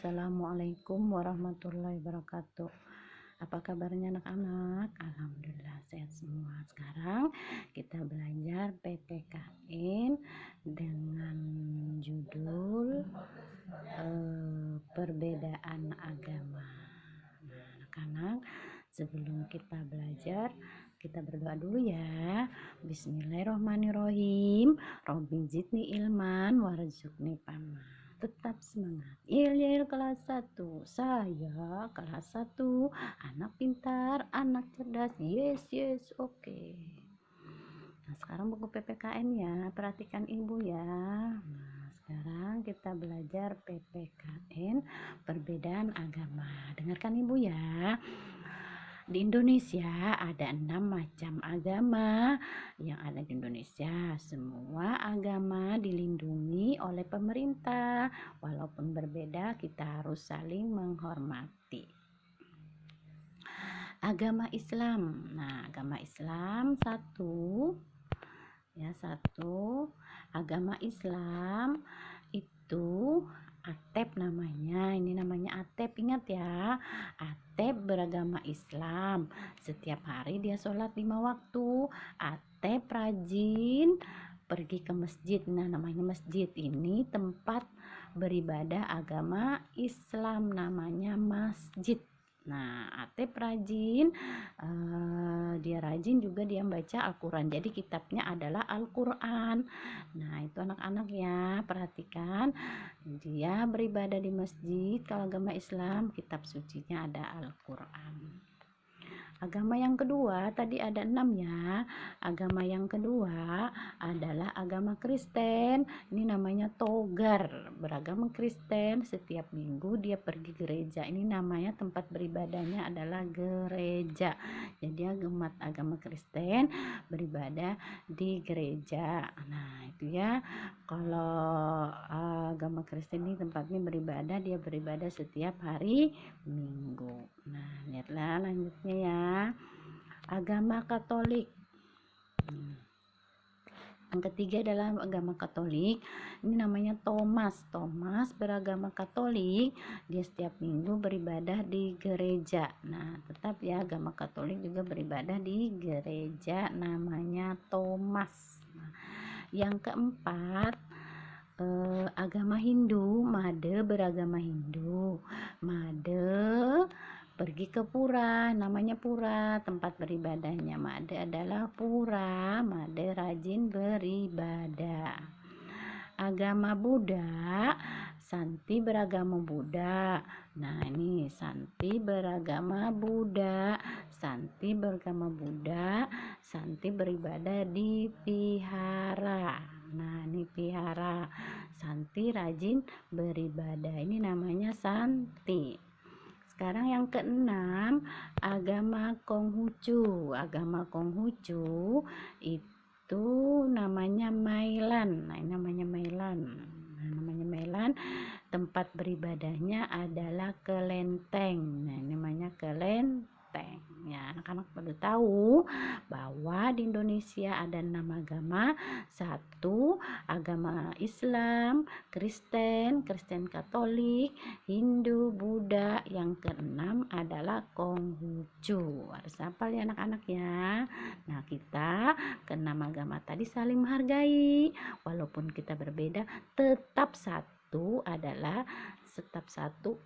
Assalamualaikum warahmatullahi wabarakatuh. Apa kabarnya anak-anak? Alhamdulillah sehat semua. Sekarang kita belajar PPKN dengan judul perbedaan agama. Nah, anak-anak, sebelum kita belajar, kita berdoa dulu ya. Bismillahirrohmanirrohim. Robbi zidni ilman warzuqni fahma. Tetap semangat. Il kelas 1. Saya kelas 1. Anak pintar, anak cerdas. Yes, oke. Nah, sekarang buku PPKN ya. Perhatikan ibu ya. Nah, sekarang kita belajar PPKN perbedaan agama. Dengarkan ibu ya. Di Indonesia ada 6 macam agama yang ada di Indonesia. Semua agama dilindungi oleh pemerintah. Walaupun berbeda, kita harus saling menghormati. Agama Islam. Nah, agama Islam satu. Agama Islam itu Atep namanya. Ini namanya Atep, ingat ya. Atep beragama Islam. Setiap hari dia sholat 5 waktu. Atep rajin pergi ke masjid. Nah, namanya masjid ini tempat beribadah agama Islam, namanya masjid. Nah, Atep rajin, dia rajin juga dia baca Al-Quran. Jadi kitabnya adalah Al-Quran. Nah, itu anak-anak ya, perhatikan. Dia beribadah di masjid. Kalau agama Islam, kitab sucinya ada Al-Quran. Agama yang kedua, tadi ada 6 ya. Agama yang kedua adalah agama Kristen. Ini namanya Togar. Beragama Kristen, setiap minggu dia pergi gereja. Ini namanya tempat beribadahnya adalah gereja. Jadi agama Kristen beribadah di gereja. Nah, itu ya. Kalau agama Kristen ini tempatnya beribadah, dia beribadah setiap hari Minggu. Nah, lihatlah lanjutnya ya. Agama Katolik. Yang ketiga adalah agama Katolik. Ini namanya Thomas. Thomas beragama Katolik. Dia setiap minggu beribadah di gereja. Nah, tetap ya, agama Katolik juga beribadah di gereja, namanya Thomas. Nah, yang keempat, agama Hindu. Made beragama Hindu. Made pergi ke pura, namanya pura, tempat beribadahnya. Made adalah pura. Made rajin beribadah. Agama Buddha. Santi beragama Buddha. Nah, ini Santi beragama Buddha. Santi beragama Buddha. Santi beribadah di vihara. Nah, ini vihara. Santi rajin beribadah. Ini namanya Santi. Sekarang yang keenam, agama Konghucu. Agama Konghucu itu namanya Mailan. Nah, ini namanya Mailan. Nah, namanya Mailan, tempat beribadahnya adalah kelenteng. Nah, ini namanya kelenteng. Ya, anak-anak perlu tahu bahwa di Indonesia ada 6 agama. 1, agama Islam, Kristen Katolik, Hindu, Buddha. Yang keenam adalah Konghucu. Harus hafal ya anak-anak ya. Nah, kita keenam agama tadi saling menghargai. Walaupun kita berbeda, tetap satu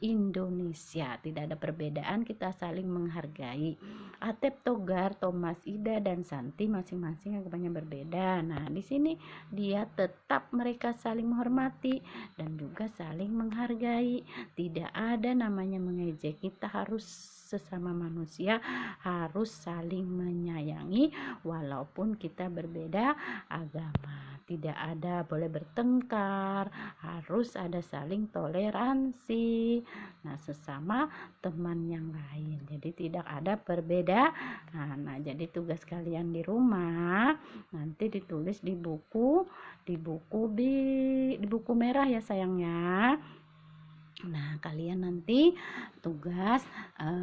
Indonesia. Tidak ada perbedaan, kita saling menghargai. Atep, Togar, Thomas, Ida, dan Santi masing-masing agamanya berbeda. Nah, di sini dia tetap mereka saling menghormati dan juga saling menghargai. Tidak ada namanya mengejek. Kita harus sesama manusia harus saling menyayangi walaupun kita berbeda agama. Tidak ada boleh bertengkar, harus ada saling toleransi. Nah, sesama teman yang lain. Jadi tidak ada perbedaan. Nah, jadi tugas kalian di rumah nanti ditulis di buku merah ya sayangnya. Nah, kalian nanti tugas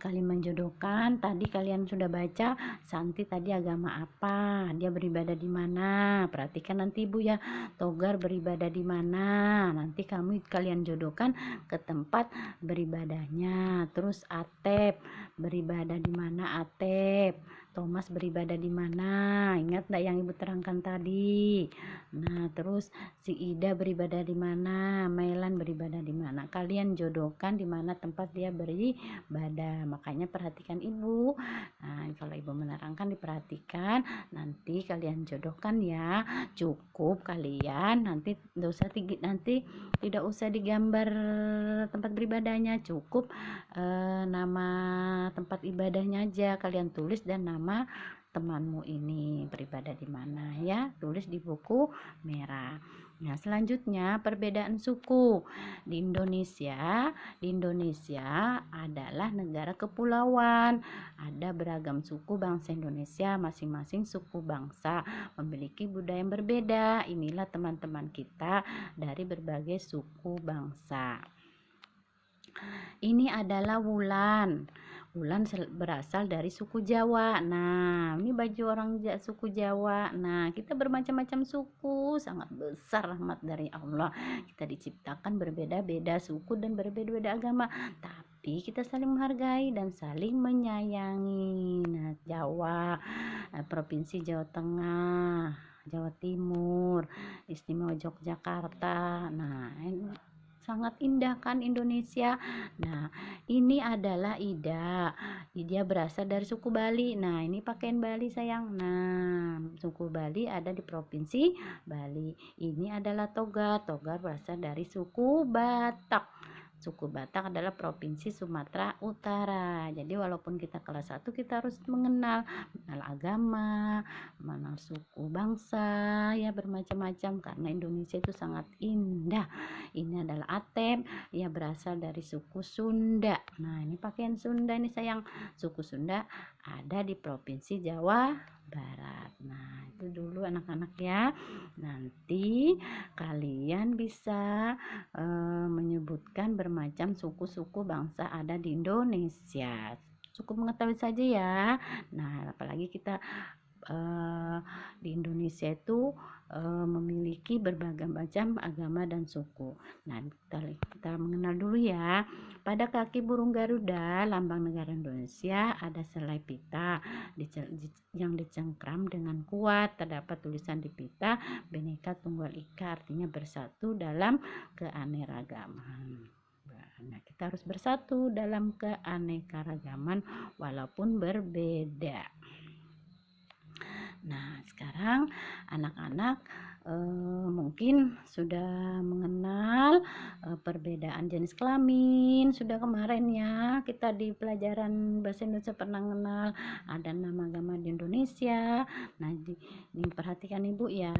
kalian menjodohkan. Tadi kalian sudah baca Santi tadi agama apa, dia beribadah di mana. Perhatikan nanti Ibu ya, Togar beribadah di mana. Nanti kalian jodohkan ke tempat beribadahnya. Terus Atep beribadah di mana Atep. Thomas beribadah di mana? Ingat enggak yang Ibu terangkan tadi? Nah, terus si Ida beribadah di mana? Mailan beribadah di mana? Kalian jodohkan di mana tempat dia beribadah. Makanya perhatikan Ibu. Nah, kalau Ibu menerangkan diperhatikan, nanti kalian jodohkan ya. Cukup kalian nanti nanti tidak usah digambar tempat beribadahnya, cukup nama tempat ibadahnya aja kalian tulis dan nama temanmu ini beribadah di mana ya, tulis di buku merah. Nah, selanjutnya perbedaan suku di Indonesia. Di Indonesia adalah negara kepulauan. Ada beragam suku bangsa Indonesia, masing-masing suku bangsa memiliki budaya yang berbeda. Inilah teman-teman kita dari berbagai suku bangsa. Ini adalah Wulan. Wulan berasal dari suku Jawa. Nah, ini baju orang suku Jawa. Nah, kita bermacam-macam suku, sangat besar rahmat dari Allah. Kita diciptakan berbeda-beda suku dan berbeda-beda agama, tapi kita saling menghargai dan saling menyayangi. Nah, Jawa, Provinsi Jawa Tengah, Jawa Timur, Istimewa Yogyakarta. Nah, ini sangat indah kan Indonesia. Nah, ini adalah Ida. Ida berasal dari suku Bali. Nah, ini pakaian Bali sayang. Nah, suku Bali ada di Provinsi Bali. Ini adalah Togar. Togar berasal dari suku Batak. Suku Batak adalah Provinsi Sumatera Utara. Jadi walaupun kita kelas 1 kita harus mengenal agama, mengenal suku bangsa ya bermacam-macam karena Indonesia itu sangat indah. Ini adalah Atep, ia berasal dari suku Sunda. Nah, ini pakaian Sunda ini sayang. Suku Sunda ada di Provinsi Jawa Barat. Nah, itu dulu anak-anak ya. Nanti kalian bisa menyebutkan bermacam suku-suku bangsa ada di Indonesia. Cukup mengetahui saja ya. Nah, apalagi kita di Indonesia itu memiliki berbagai macam agama dan suku. Nah, kita mengenal dulu ya. Pada kaki burung Garuda, lambang negara Indonesia, ada selai pita yang dicengkram dengan kuat. Terdapat tulisan di pita, Bhinneka Tunggal Ika, artinya bersatu dalam keanekaragaman. Nah, kita harus bersatu dalam keanekaragaman walaupun berbeda. Nah, sekarang anak-anak mungkin sudah mengenal perbedaan jenis kelamin. Sudah kemarin ya kita di pelajaran bahasa Indonesia pernah mengenal ada nama agama di Indonesia. Nah, ini perhatikan Ibu ya.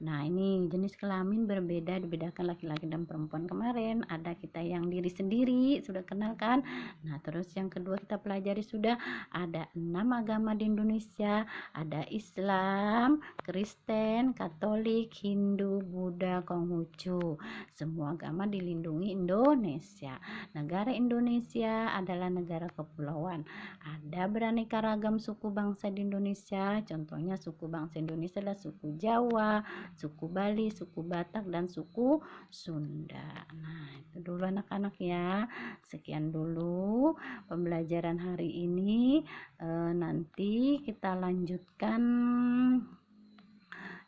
Nah, ini jenis kelamin berbeda, dibedakan laki-laki dan perempuan. Kemarin ada kita yang diri sendiri, sudah kenal kan? Nah, terus yang kedua kita pelajari sudah ada 6 agama di Indonesia. Ada Islam, Kristen, Katolik, Hindu, Buddha, Konghucu. Semua agama dilindungi Indonesia. Negara Indonesia adalah negara kepulauan. Ada beraneka ragam suku bangsa di Indonesia. Contohnya suku bangsa Indonesia adalah suku Jawa, suku Bali, suku Batak, dan suku Sunda. Nah, itu dulu anak-anak ya. Sekian dulu pembelajaran hari ini. Nanti kita lanjutkan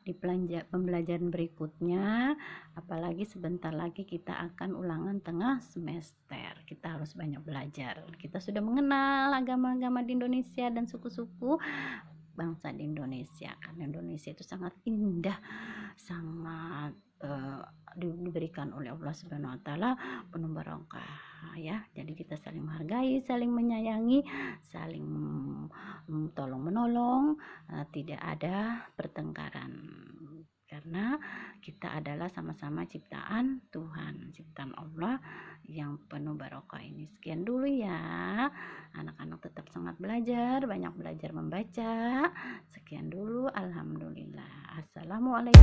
di pembelajaran berikutnya, apalagi sebentar lagi kita akan ulangan tengah semester. Kita harus banyak belajar. Kita sudah mengenal agama-agama di Indonesia dan suku-suku bangsa di Indonesia. Karena Indonesia itu sangat indah, sangat diberikan oleh Allah Subhanahu wa taala penuh barokah ya. Jadi kita saling menghargai, saling menyayangi, saling tolong menolong, tidak ada pertengkaran. Karena kita adalah sama-sama ciptaan Tuhan, ciptaan Allah yang penuh barokah ini. Sekian dulu ya. Anak-anak tetap semangat belajar, banyak belajar membaca. Sekian dulu, alhamdulillah. Assalamualaikum.